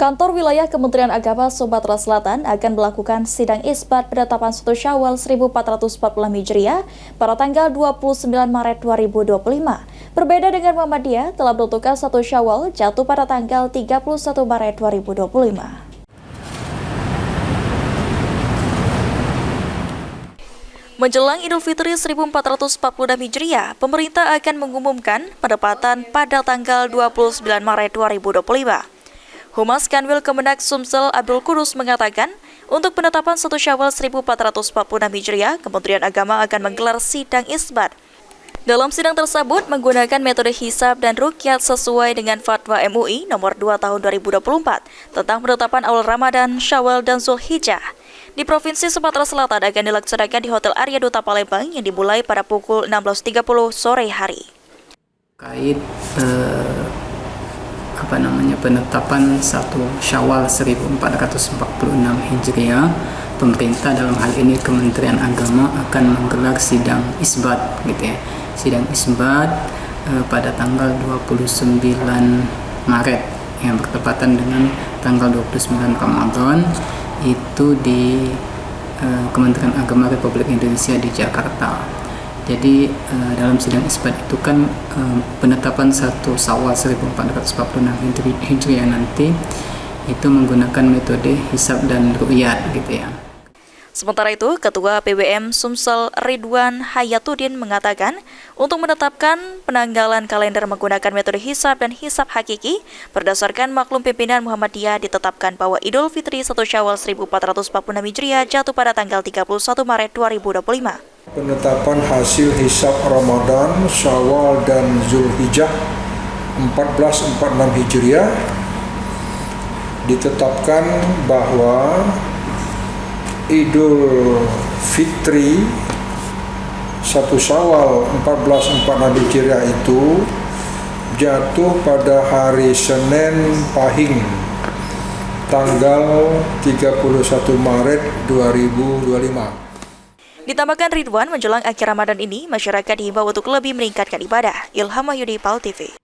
Kantor Wilayah Kementerian Agama Sumatera Selatan akan melakukan sidang isbat penetapan 1 Syawal 1446 Hijriah pada tanggal 29 Maret 2025. Berbeda dengan Muhammadiyah, telah menentukan 1 Syawal jatuh pada tanggal 31 Maret 2025. Menjelang Idul Fitri 1446 Hijriah, pemerintah akan mengumumkan penetapan pada tanggal 29 Maret 2025. Humas Kanwil Kemenak Sumsel Abdul Kudus mengatakan, untuk penetapan 1 Syawal 1446 Hijriah, Kementerian Agama akan menggelar sidang isbat. Dalam sidang tersebut menggunakan metode hisab dan ruqyat sesuai dengan Fatwa MUI nomor 2 tahun 2024 tentang penetapan awal Ramadan, Syawal, dan Zulhijjah. Di Provinsi Sumatera Selatan akan dilaksanakan di Hotel Arya Duta Palembang yang dimulai pada pukul 16.30 sore hari. Kait penetapan 1 Syawal 1446 Hijriah, pemerintah dalam hal ini Kementerian Agama akan menggelar sidang isbat Sidang isbat pada tanggal 29 Maret yang bertepatan dengan tanggal 29 Ramadan itu di Kementerian Agama Republik Indonesia di Jakarta. Jadi dalam sidang isbat itu kan penetapan 1 Syawal 1446 Hijriah nanti itu menggunakan metode hisab dan ru'yat Sementara itu, Ketua PBM Sumsel Ridwan Hayatuddin mengatakan untuk menetapkan penanggalan kalender menggunakan metode hisab dan hisab hakiki berdasarkan maklum pimpinan Muhammadiyah ditetapkan bahwa Idul Fitri 1 Syawal 1446 Hijriah jatuh pada tanggal 31 Maret 2025. Penetapan hasil hisab Ramadan, Syawal, dan Zulhijjah 1446 Hijriah ditetapkan bahwa Idul Fitri 1 Syawal 1446 Hijriah itu jatuh pada hari Senin Pahing tanggal 31 Maret 2025. Ditambahkan Ridwan, menjelang akhir Ramadan ini, masyarakat dihimbau untuk lebih meningkatkan ibadah. Ilham Wahyudi, PAL TV.